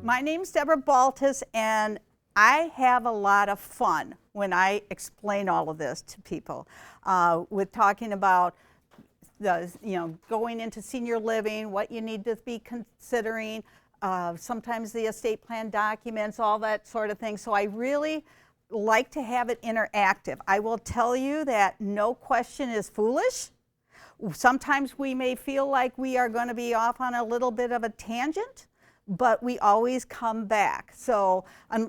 My name's Debra Baltus, and I have a lot of fun when I explain all of this to people with talking about going into senior living, what you need to be considering, sometimes the estate plan documents, all that sort of thing. So I really like to have it interactive. I will tell you that no question is foolish. Sometimes we may feel like we are going to be off on a little bit of a tangent, but we always come back. So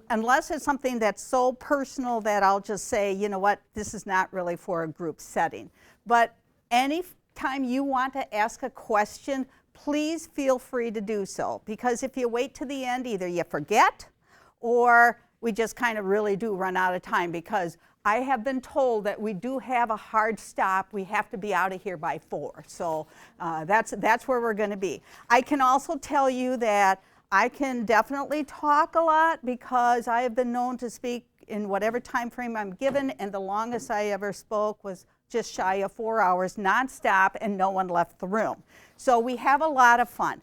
unless it's something that's so personal that I'll just say, you know what, this is not really for a group setting. But anytime you want to ask a question, please feel free to do so. Because if you wait to the end, either you forget or we just kind of really do run out of time, because I have been told that we do have a hard stop. We have to be out of here by 4. So that's where we're going to be. I can also tell you that I can definitely talk a lot, because I have been known to speak in whatever time frame I'm given, and the longest I ever spoke was just shy of 4 hours nonstop, and no one left the room. So we have a lot of fun.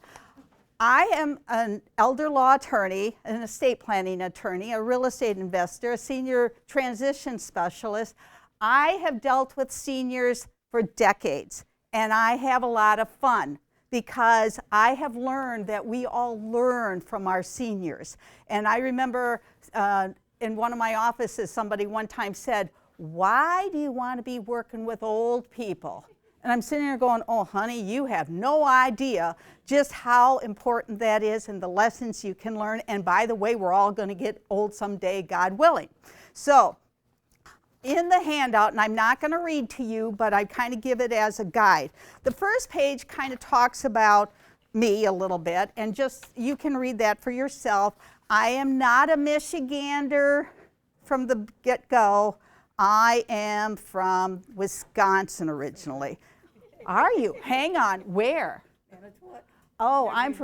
I am an elder law attorney, an estate planning attorney, a real estate investor, a senior transition specialist. I have dealt with seniors for decades, and I have a lot of fun because I have learned that we all learn from our seniors. And I remember in one of my offices, somebody one time said, "Why do you want to be working with old people?" And I'm sitting there going, "Oh, honey, you have no idea just how important that is and the lessons you can learn. And by the way, we're all going to get old someday, God willing." So in the handout, and I'm not going to read to you, but I kind of give it as a guide. The first page kind of talks about me a little bit, and just you can read that for yourself. I am not a Michigander from the get-go. I am from Wisconsin originally. Are you? Hang on. Where? Oh, I'm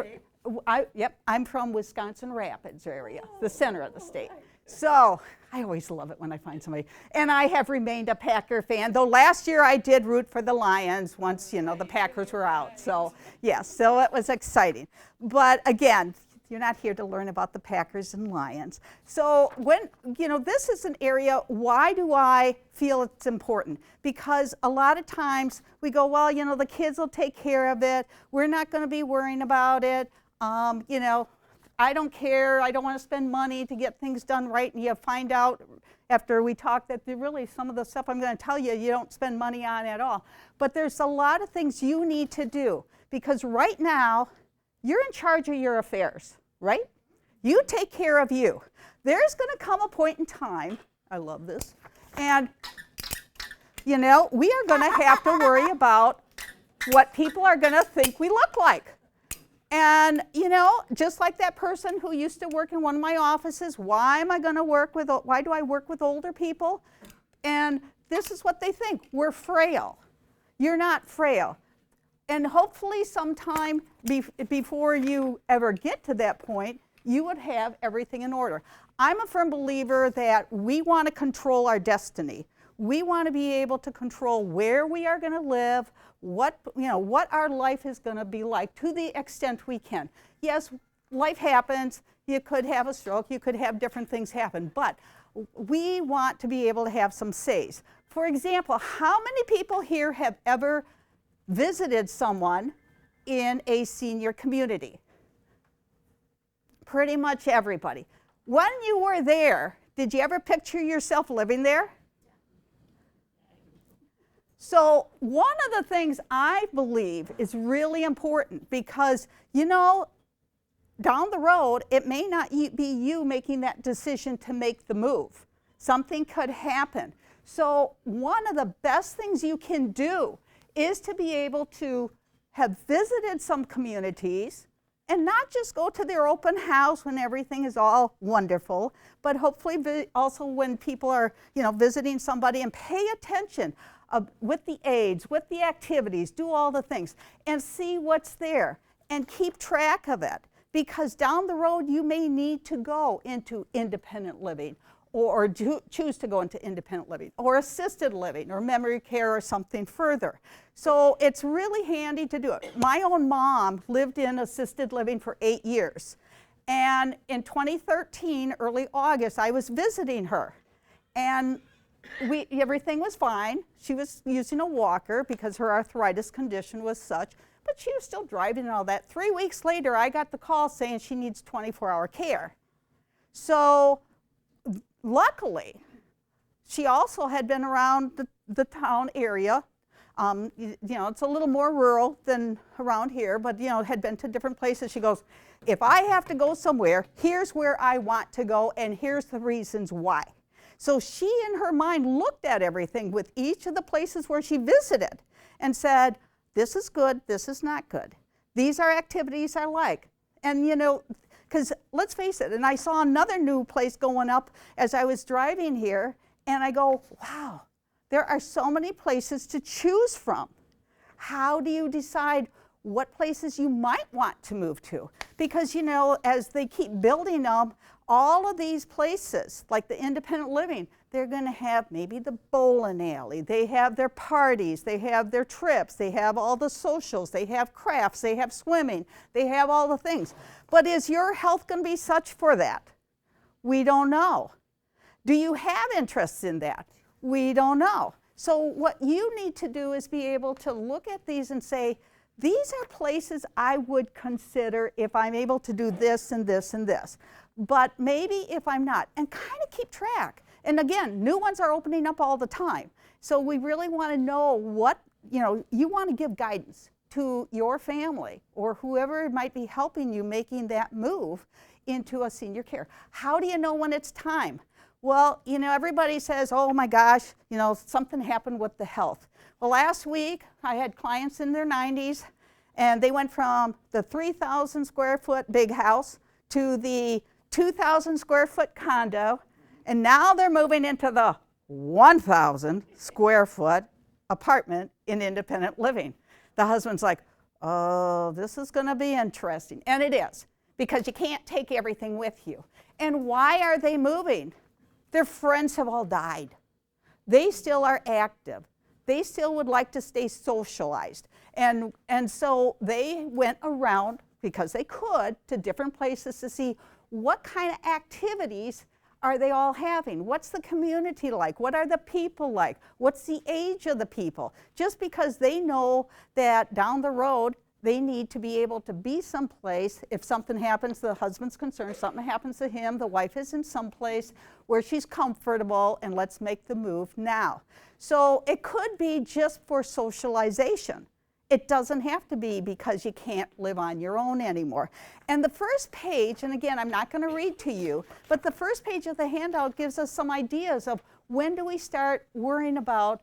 from Wisconsin Rapids area, the center of the state. So I always love it when I find somebody. And I have remained a Packer fan, though last year I did root for the Lions once, the Packers were out. So yes, so it was exciting. But again, you're not here to learn about the Packers and Lions. So this is an area, why do I feel it's important? Because a lot of times we go, well, the kids will take care of it. We're not going to be worrying about it. I don't care. I don't want to spend money to get things done right. And you find out after we talk that really some of the stuff I'm going to tell you, you don't spend money on at all. But there's a lot of things you need to do, because right now you're in charge of your affairs. Right? You take care of you. There's going to come a point in time, I love this, and we are going to have to worry about what people are going to think we look like. And just like that person who used to work in one of my offices, why do I work with older people? And this is what they think: we're frail. You're not frail. And hopefully sometime before you ever get to that point, you would have everything in order. I'm a firm believer that we want to control our destiny. We want to be able to control where we are going to live, what our life is going to be like, to the extent we can. Yes, life happens. You could have a stroke. You could have different things happen. But we want to be able to have some says. For example, how many people here have ever visited someone in a senior community? Pretty much everybody. When you were there, did you ever picture yourself living there? So one of the things I believe is really important, because down the road it may not be you making that decision to make the move. Something could happen. So one of the best things you can do is to be able to have visited some communities, and not just go to their open house when everything is all wonderful, but hopefully also when people are visiting somebody, and pay attention with the aides, with the activities, do all the things, and see what's there, and keep track of it. Because down the road you may need to go into independent living, or choose to go into independent living, or assisted living, or memory care, or something further. So it's really handy to do it. My own mom lived in assisted living for 8 years. And in 2013, early August, I was visiting her. And everything was fine. She was using a walker because her arthritis condition was such, but she was still driving and all that. 3 weeks later, I got the call saying she needs 24-hour care. So luckily, she also had been around the town area. You know, it's a little more rural than around here, but, you know, had been to different places. She goes, if I have to go somewhere, here's where I want to go, and here's the reasons why. So she, in her mind, looked at everything with each of the places where she visited and said, this is good, this is not good. These are activities I like. And, you know, because let's face it, and I saw another new place going up as I was driving here, and I go, wow, there are so many places to choose from. How do you decide what places you might want to move to? Because, you know, as they keep building them, all of these places, like the independent living, they're going to have maybe the bowling alley, they have their parties, they have their trips, they have all the socials, they have crafts, they have swimming, they have all the things. But is your health going to be such for that? We don't know. Do you have interests in that? We don't know. So what you need to do is be able to look at these and say, these are places I would consider if I'm able to do this and this and this. But maybe if I'm not, and kind of keep track. And again, new ones are opening up all the time. So we really want to know what, you know, you want to give guidance to your family or whoever might be helping you making that move into a senior care. How do you know when it's time? Well, you know, everybody says, oh my gosh, you know, something happened with the health. Well, last week I had clients in their 90s, and they went from the 3,000 square foot big house to the 2,000 square foot condo, and now they're moving into the 1,000 square foot apartment in independent living. The husband's like, oh, this is going to be interesting. And it is, because you can't take everything with you. And why are they moving? Their friends have all died. They still are active. They still would like to stay socialized. And so they went around, because they could, to different places to see what kind of activities are they all having? What's the community like? What are the people like? What's the age of the people? Just because they know that down the road they need to be able to be someplace. If something happens, the husband's concerned, something happens to him, the wife is in someplace where she's comfortable, and let's make the move now. So it could be just for socialization. It doesn't have to be because you can't live on your own anymore. And the first page, and again, I'm not going to read to you, but the first page of the handout gives us some ideas of when do we start worrying about,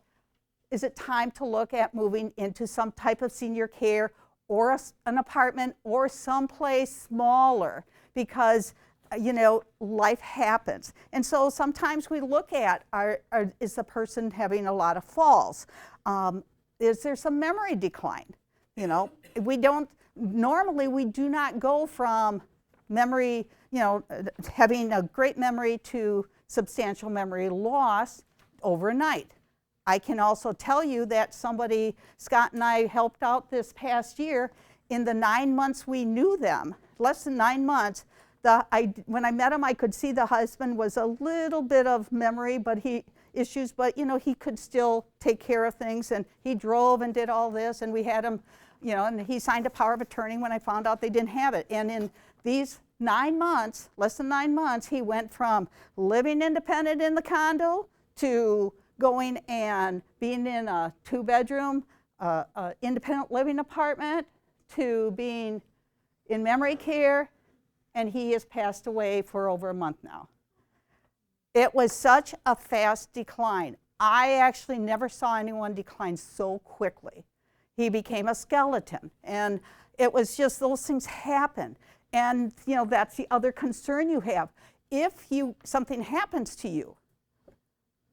is it time to look at moving into some type of senior care or an apartment or someplace smaller, because you know, life happens. And so sometimes we look at, is the person having a lot of falls? Is there some memory decline? You know, normally we do not go from memory, you know, having a great memory to substantial memory loss overnight. I can also tell you that somebody, Scott and I helped out this past year, in the 9 months we knew them, less than 9 months, when I met him, I could see the husband was a little bit of memory issues, but you know, he could still take care of things, and he drove and did all this, and we had him, you know, and he signed a power of attorney when I found out they didn't have it. And in these 9 months, less than 9 months, he went from living independent in the condo to going and being in a 2-bedroom independent living apartment to being in memory care, and he has passed away for over a month now. It was such a fast decline. I actually never saw anyone decline so quickly. He became a skeleton, and it was just those things happen. And you know, that's the other concern you have. If something happens to you,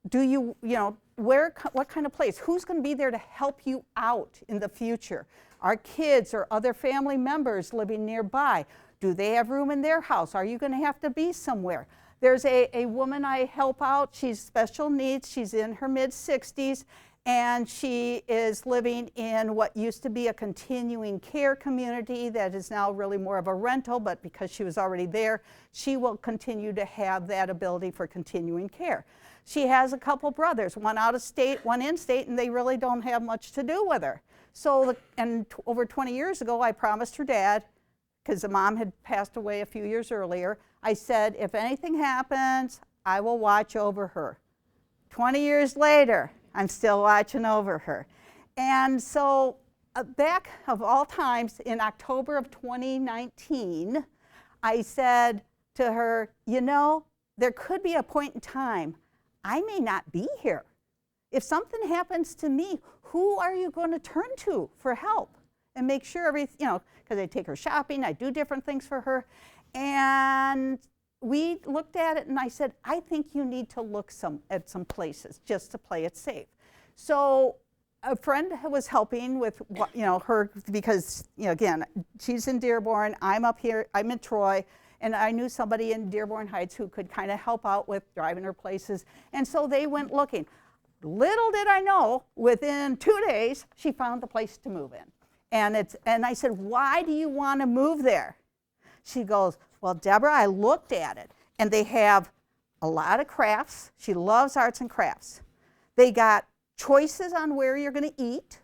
do you know, what kind of place? Who's going to be there to help you out in the future? Are kids or other family members living nearby? Do they have room in their house? Are you going to have to be somewhere? There's a woman I help out. She's special needs. She's in her mid-60s. And she is living in what used to be a continuing care community that is now really more of a rental, but because she was already there, she will continue to have that ability for continuing care. She has a couple brothers, one out of state, one in state, and they really don't have much to do with her. So, over 20 years ago, I promised her dad, because the mom had passed away a few years earlier, I said, if anything happens, I will watch over her. 20 years later, I'm still watching over her. And so back of all times, in October of 2019, I said to her, you know, there could be a point in time I may not be here. If something happens to me, who are you going to turn to for help? And make sure everything, you know, because I take her shopping, I do different things for her. And we looked at it and I said, I think you need to look at some places just to play it safe. So a friend was helping with, you know, her, because, you know, again, she's in Dearborn, I'm up here, I'm in Troy, and I knew somebody in Dearborn Heights who could kind of help out with driving her places. And so they went looking. Little did I know, within 2 days, she found the place to move in. And I said, why do you want to move there? She goes, well, Deborah, I looked at it, and they have a lot of crafts. She loves arts and crafts. They got choices on where you're going to eat,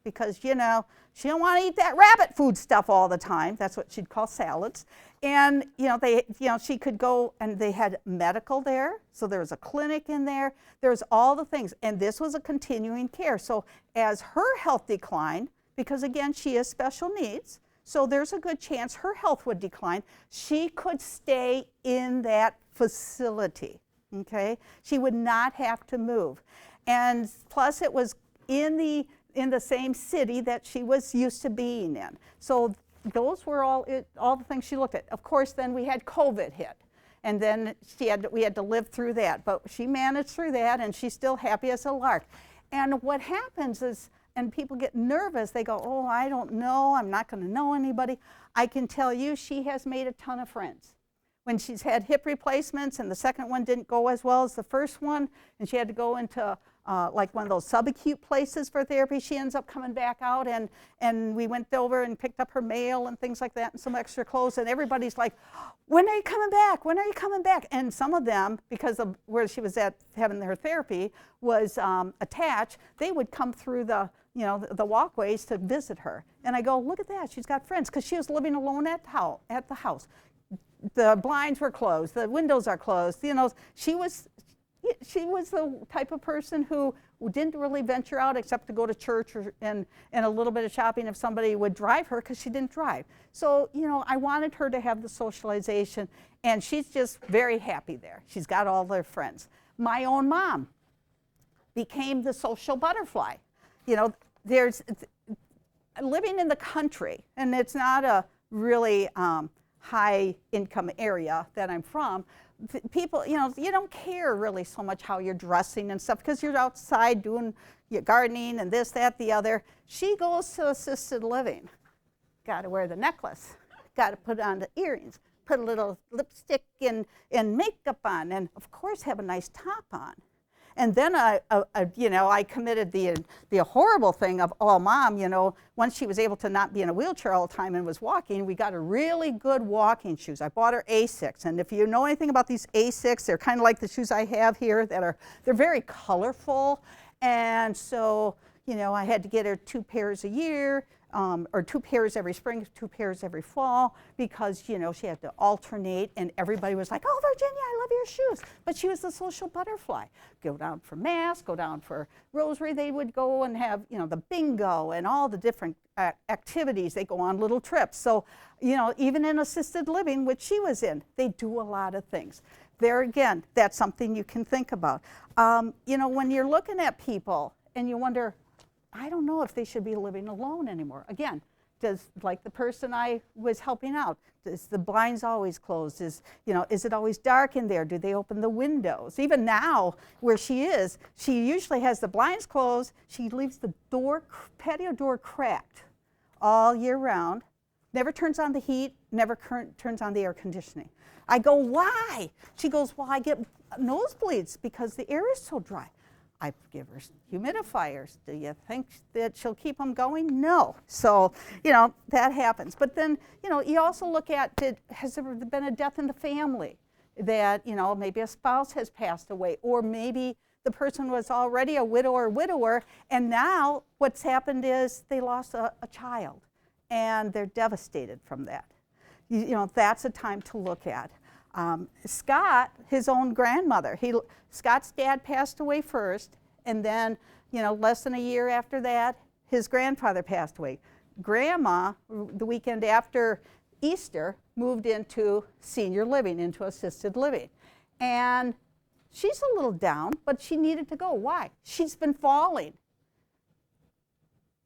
because, you know, she don't want to eat that rabbit food stuff all the time. That's what she'd call salads. And, you know, she could go, and they had medical there. So there was a clinic in there. There's all the things. And this was a continuing care. So as her health declined, because again, she has special needs, so there's a good chance her health would decline, she could stay in that facility, okay? She would not have to move. And plus it was in the same city that she was used to being in. So those were all the things she looked at. Of course, then we had COVID hit. And then we had to live through that. But she managed through that, and she's still happy as a lark. And what happens is, and people get nervous, they go, oh, I don't know, I'm not going to know anybody. I can tell you she has made a ton of friends. When she's had hip replacements and the second one didn't go as well as the first one, and she had to go into like one of those subacute places for therapy, she ends up coming back out, and we went over and picked up her mail and things like that and some extra clothes, and everybody's like, when are you coming back? When are you coming back? And some of them, because of where she was at having her therapy was attached, they would come through the walkways to visit her. And I go, look at that, she's got friends, because she was living alone at the house. The blinds were closed, the windows are closed, you know, she was the type of person who didn't really venture out except to go to church and a little bit of shopping if somebody would drive her, because she didn't drive. So, you know, I wanted her to have the socialization, and she's just very happy there. She's got all their friends. My own mom became the social butterfly. You know, there's living in the country, and it's not a really high income area that I'm from. People, you know, you don't care really so much how you're dressing and stuff, because you're outside doing your gardening and this, that, the other. She goes to assisted living. Got to wear the necklace. Got to put on the earrings. Put a little lipstick and makeup on, and of course have a nice top on. And then I committed the horrible thing of, oh, Mom, you know, once she was able to not be in a wheelchair all the time and was walking, we got her really good walking shoes. I bought her Asics, and if you know anything about these Asics, they're kind of like the shoes I have here they're very colorful. And so, you know, I had to get her 2 pairs a year, or 2 pairs every spring, 2 pairs every fall, because, you know, she had to alternate, and everybody was like, oh, Virginia, I love your shoes. But she was the social butterfly. Go down for Mass, go down for Rosary. They would go and have, you know, the bingo and all the different activities. They go on little trips. So, you know, even in assisted living, which she was in, they do a lot of things. There again, that's something you can think about. You know, when you're looking at people and you wonder, I don't know if they should be living alone anymore. Again, like the person I was helping out, is the blinds always closed? Is it always dark in there? Do they open the windows? Even now, where she is, she usually has the blinds closed. She leaves the patio door cracked all year round. Never turns on the heat, never turns on the air conditioning. I go, why? She goes, well, I get nosebleeds because the air is so dry. I give her humidifiers. Do you think that she'll keep them going? No. So, that happens. But then, you also look at, has there been a death in the family? That, maybe a spouse has passed away, or maybe the person was already a widower, and now what's happened is they lost a child, and they're devastated from that. That's a time to look at. Scott, his own grandmother, Scott's dad passed away first, and then, less than a year after that, his grandfather passed away. Grandma, the weekend after Easter, moved into senior living, into assisted living. And she's a little down, but she needed to go. Why? She's been falling.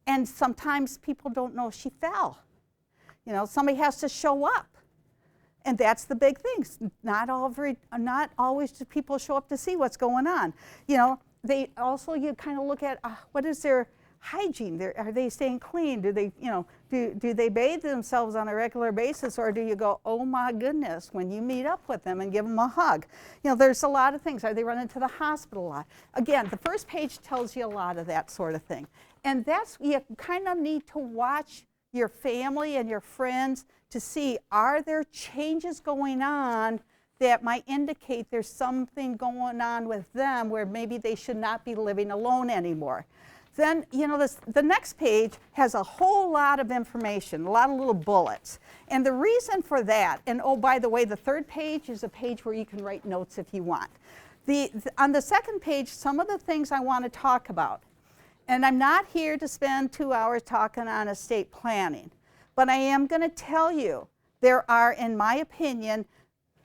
And sometimes people don't know she fell. Somebody has to show up. And that's the big thing. Not always do people show up to see what's going on. They also, you kind of look at what is their hygiene? Are they staying clean? Do they, do they bathe themselves on a regular basis, or do you go, oh my goodness, when you meet up with them and give them a hug? There's a lot of things. Are they running to the hospital a lot? Again, the first page tells you a lot of that sort of thing. And you kind of need to watch your family and your friends to see, are there changes going on that might indicate there's something going on with them where maybe they should not be living alone anymore. Then, the next page has a whole lot of information, a lot of little bullets. And the reason for that, and oh, by the way, the third page is a page where you can write notes if you want. On the second page, some of the things I want to talk about. And I'm not here to spend 2 hours talking on estate planning, but I am going to tell you there are, in my opinion,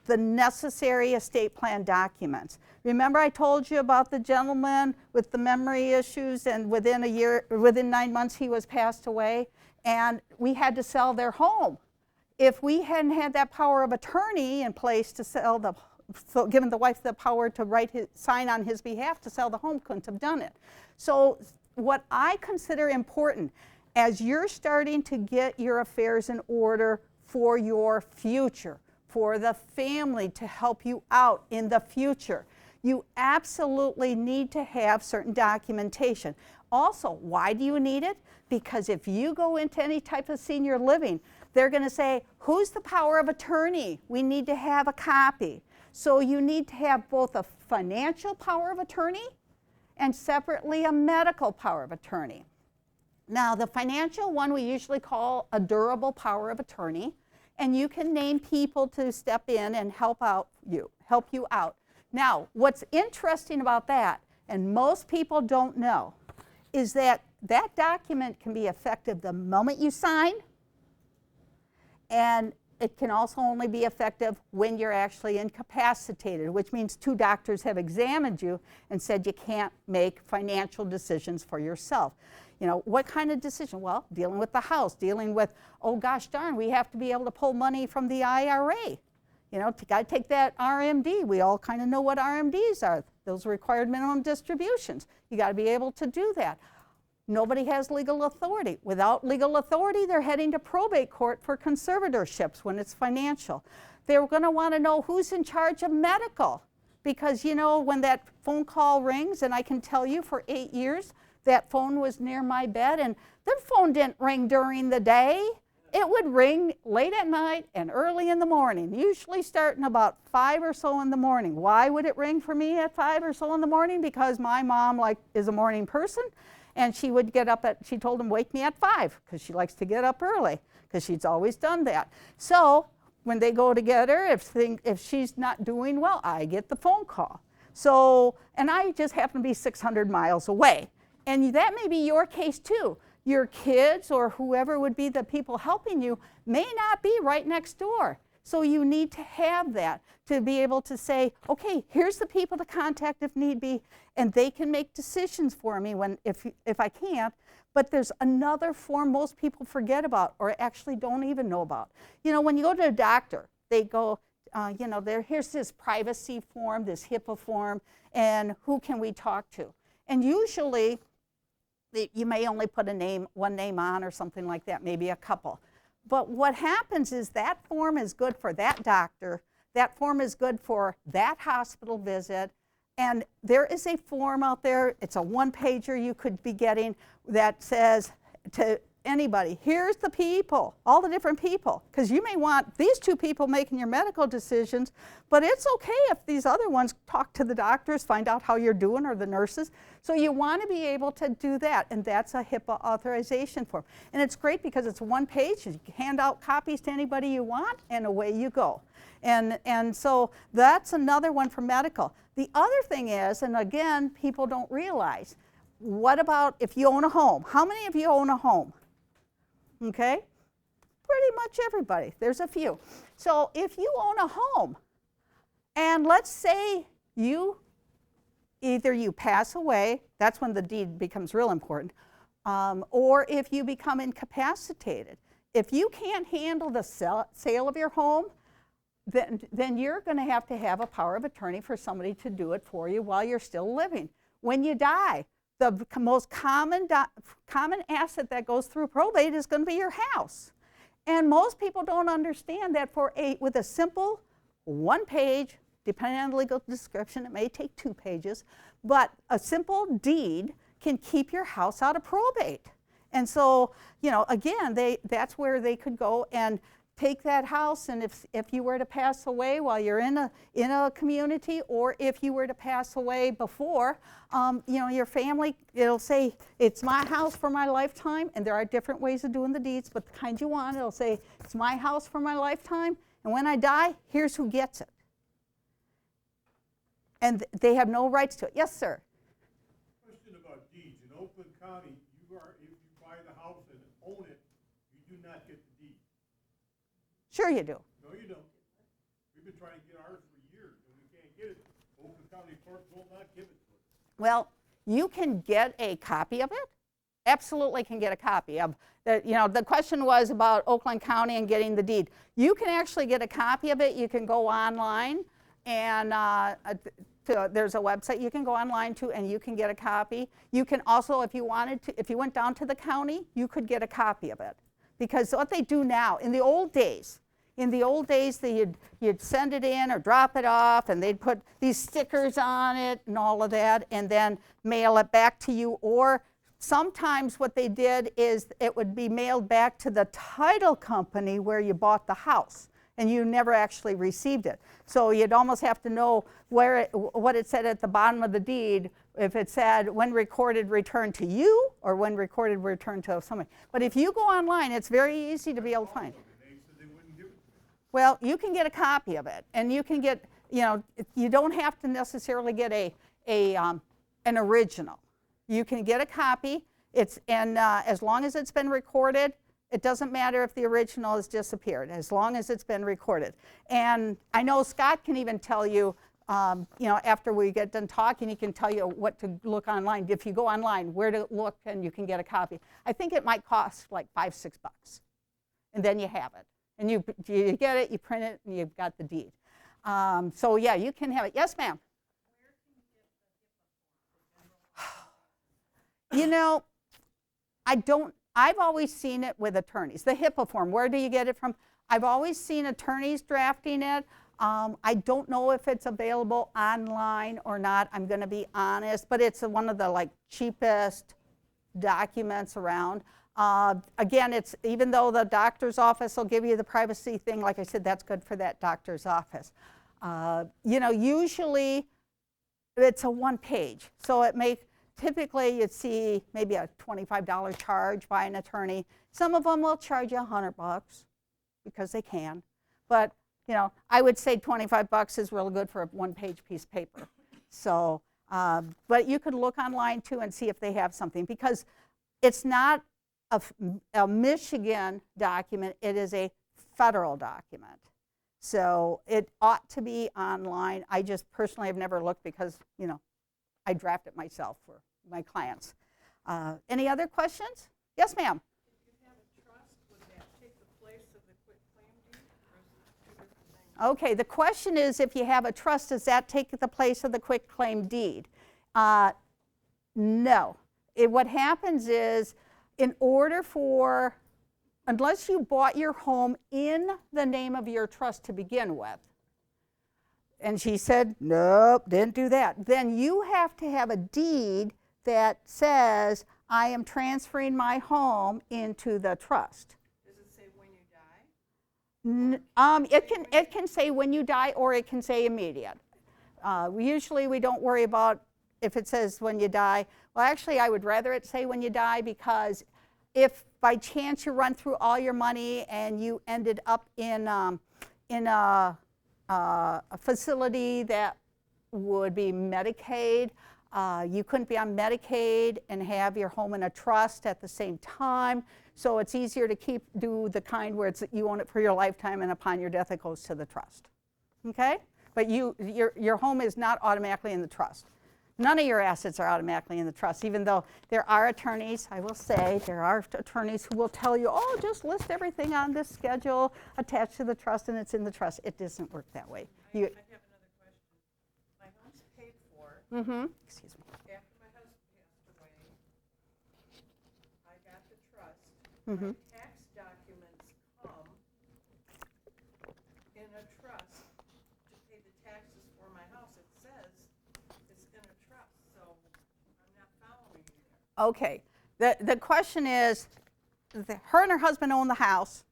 the necessary estate plan documents. Remember I told you about the gentleman with the memory issues, and within 9 months he was passed away, and we had to sell their home. If we hadn't had that power of attorney in place to sell given the wife the power to sign on his behalf to sell the home, couldn't have done it. So what I consider important as you're starting to get your affairs in order for your future, for the family to help you out in the future, you absolutely need to have certain documentation. Also, why do you need it? Because if you go into any type of senior living, they're going to say, who's the power of attorney? We need to have a copy. So you need to have both a financial power of attorney and separately a medical power of attorney. Now, the financial one we usually call a durable power of attorney, and you can name people to step in and help you out. Now, what's interesting about that, and most people don't know, is that that document can be effective the moment you sign, and it can also only be effective when you're actually incapacitated, which means 2 doctors have examined you and said you can't make financial decisions for yourself. What kind of decision? Well, dealing with the house, dealing with, oh gosh darn, we have to be able to pull money from the IRA. Got to take that RMD. We all kind of know what RMDs are. Those are required minimum distributions. You got to be able to do that. Nobody has legal authority. Without legal authority, they're heading to probate court for conservatorships when it's financial. They're going to want to know who's in charge of medical, because when that phone call rings, and I can tell you for 8 years, that phone was near my bed, and the phone didn't ring during the day. It would ring late at night and early in the morning, usually starting about 5 or so in the morning. Why would it ring for me at 5 or so in the morning? Because my mom is a morning person, and she would get up she told him, wake me at 5, because she likes to get up early, because she's always done that. So when they go to get her, if she's not doing well, I get the phone call. So, and I just happen to be 600 miles away. And that may be your case too. Your kids or whoever would be the people helping you may not be right next door. So you need to have that to be able to say, okay, here's the people to contact if need be, and they can make decisions for me if I can't. But there's another form most people forget about or actually don't even know about. When you go to a doctor, they go, here's this privacy form, this HIPAA form, and who can we talk to? And usually, you may only put one name on or something like that, maybe a couple. But what happens is that form is good for that doctor, that form is good for that hospital visit, And there is a form out there, it's a one-pager you could be getting that says to anybody, here's the people, all the different people, because you may want these 2 people making your medical decisions, but it's okay if these other ones talk to the doctors, find out how you're doing, or the nurses. So you want to be able to do that, and that's a HIPAA authorization form. And it's great because it's one page, you can hand out copies to anybody you want, and away you go. And so that's another one for medical. The other thing is, and again, people don't realize, what about if you own a home? How many of you own a home? Okay, pretty much everybody. There's a few. So if you own a home, and let's say either you pass away, that's when the deed becomes real important, or if you become incapacitated. If you can't handle the sale of your home, then you're going to have a power of attorney for somebody to do it for you while you're still living. When you die, the most common asset that goes through probate is going to be your house. And most people don't understand that with a simple one page, depending on the legal description, it may take 2 pages, but a simple deed can keep your house out of probate. And so, again, that's where they could go and take that house, and if you were to pass away while you're in a community, or if you were to pass away before, your family, it'll say, it's my house for my lifetime, and there are different ways of doing the deeds, but the kind you want, it'll say, it's my house for my lifetime, and when I die, here's who gets it. And they have no rights to it. Yes, sir? Question about deeds. In Oakland County, if you buy the house and own it, you do not get the deed. Sure you do. No, you don't. We've been trying to get ours for years, and we can't get it. Oakland County clerk will not give it to us. Well, you can get a copy of it. Absolutely can get a copy of it. The question was about Oakland County and getting the deed. You can actually get a copy of it. You can go online, and there's a website you can go online to, and you can get a copy. You can also, if you went down to the county, you could get a copy of it. Because what they do now, in the old days, you'd send it in or drop it off, and they'd put these stickers on it and all of that, and then mail it back to you. Or sometimes what they did is it would be mailed back to the title company where you bought the house, and you never actually received it. So you'd almost have to know what it said at the bottom of the deed, if it said when recorded returned to you, or when recorded returned to somebody. But if you go online, it's very easy to be able to find. They said they wouldn't give it to me. Well, you can get a copy of it, and you can get, you don't have to necessarily get an original. You can get a copy. As long as it's been recorded, it doesn't matter if the original has disappeared, as long as it's been recorded. And I know Scott can even tell you, after we get done talking, he can tell you what to look online. If you go online, where to look, and you can get a copy. I think it might cost like $5-6, and then you have it. And you get it, you print it, and you've got the deed. So yeah, you can have it. Yes, ma'am. Where can you get the HIPAA form? I've always seen it with attorneys. The HIPAA form, where do you get it from? I've always seen attorneys drafting it. I don't know if it's available online or not, I'm going to be honest, but it's one of the cheapest documents around. Again, even though the doctor's office will give you the privacy thing, like I said, that's good for that doctor's office. Usually it's a one page, so typically you'd see maybe a $25 charge by an attorney. Some of them will charge you $100 because they can, but I would say $25 is real good for a one-page piece of paper. So, but you could look online too and see if they have something, because it's not a Michigan document, it is a federal document. So it ought to be online. I just personally have never looked because, I draft it myself for my clients. Any other questions? Yes, ma'am. If you have a trust, would that take the place of the quitclaim deed, or is it two different things? Okay, the question is, if you have a trust, does that take the place of the quitclaim deed? No. What happens is, unless you bought your home in the name of your trust to begin with, And she said, nope, didn't do that. Then you have to have a deed that says, I am transferring my home into the trust. Does it say when you die? It can say when you die, or it can say immediate. Usually we don't worry about if it says when you die. Well, actually, I would rather it say when you die, because if by chance you run through all your money and you ended up in a facility that would be Medicaid, you couldn't be on Medicaid and have your home in a trust at the same time. So it's easier to do the kind where you own it for your lifetime, and upon your death it goes to the trust. Okay? But your home is not automatically in the trust. None of your assets are automatically in the trust, even though there are attorneys, I will say, there are attorneys who will tell you, oh, just list everything on this schedule attached to the trust and it's in the trust. It doesn't work that way. I have another question. My home's paid for. Excuse me. After my husband passed away, I got the trust. My tax documents come in a trust to pay the taxes for my house. It says it's in a trust, so I'm not following you there. Okay. The question is, her and her husband own the house,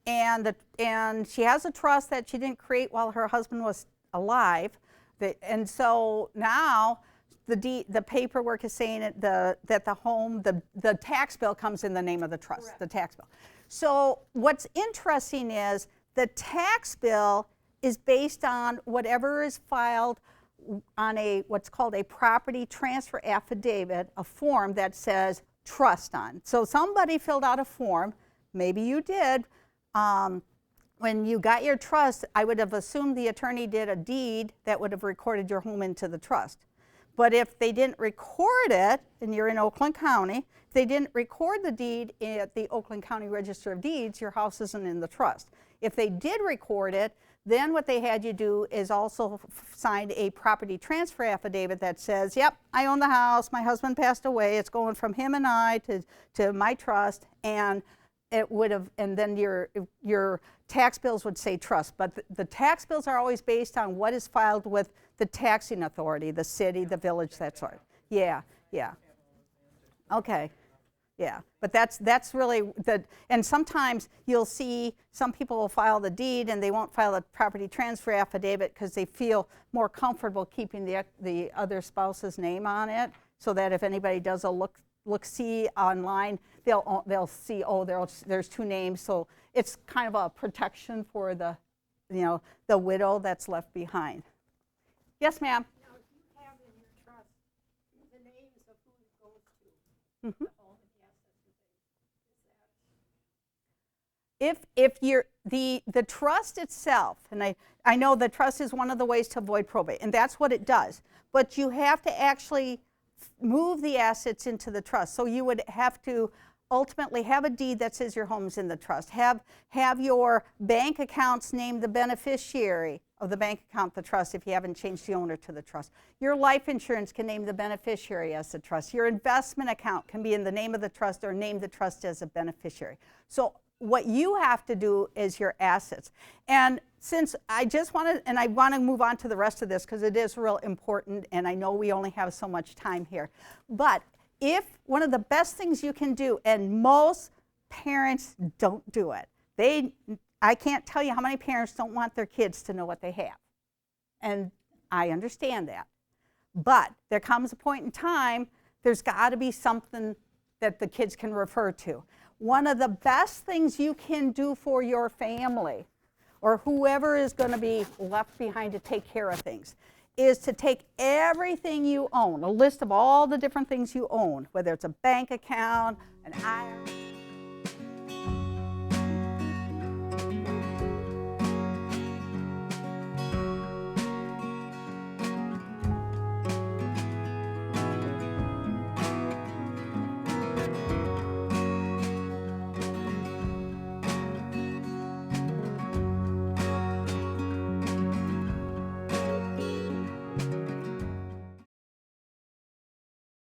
and she has a trust that she didn't create while her husband was alive, and so now the paperwork is saying that the home, the tax bill comes in the name of the trust. Correct. The tax bill. So what's interesting is the tax bill is based on whatever is filed on what's called a property transfer affidavit, a form that says trust on. So somebody filled out a form, maybe you did. When you got your trust, I would have assumed the attorney did a deed that would have recorded your home into the trust. But if they didn't record it, and you're in Oakland County, if they didn't record the deed at the Oakland County Register of Deeds, your house isn't in the trust. If they did record it, then what they had you do is also sign a property transfer affidavit that says, yep, I own the house, my husband passed away, it's going from him and I to my trust, and it would have, and then your tax bills would say trust. But the tax bills are always based on what is filed with the taxing authority, the city, the village, that sort. Yeah, yeah. Okay. Yeah, but that's really and sometimes you'll see some people will file the deed and they won't file a property transfer affidavit because they feel more comfortable keeping the other spouse's name on it, so that if anybody does a look-see online, they'll see, oh, there's two names, so it's kind of a protection for the widow that's left behind. Yes, ma'am. Now, do you have in your trust the names of who it goes to? Mm-hmm. All the assets and things. If you're the trust itself, and I know the trust is one of the ways to avoid probate, and that's what it does, but you have to actually move the assets into the trust. So you would have to ultimately have a deed that says your home's in the trust. Have your bank accounts name the beneficiary of the bank account, the trust, if you haven't changed the owner to the trust. Your life insurance can name the beneficiary as the trust. Your investment account can be in the name of the trust or name the trust as a beneficiary. So what you have to do is your assets. And since I want to move on to the rest of this because it is real important, and I know we only have so much time here, but if one of the best things you can do, and most parents don't do it, I can't tell you how many parents don't want their kids to know what they have. And I understand that. But there comes a point in time, there's got to be something that the kids can refer to. One of the best things you can do for your family, or whoever is going to be left behind to take care of things, is to take everything you own, a list of all the different things you own, whether it's a bank account, an IRA,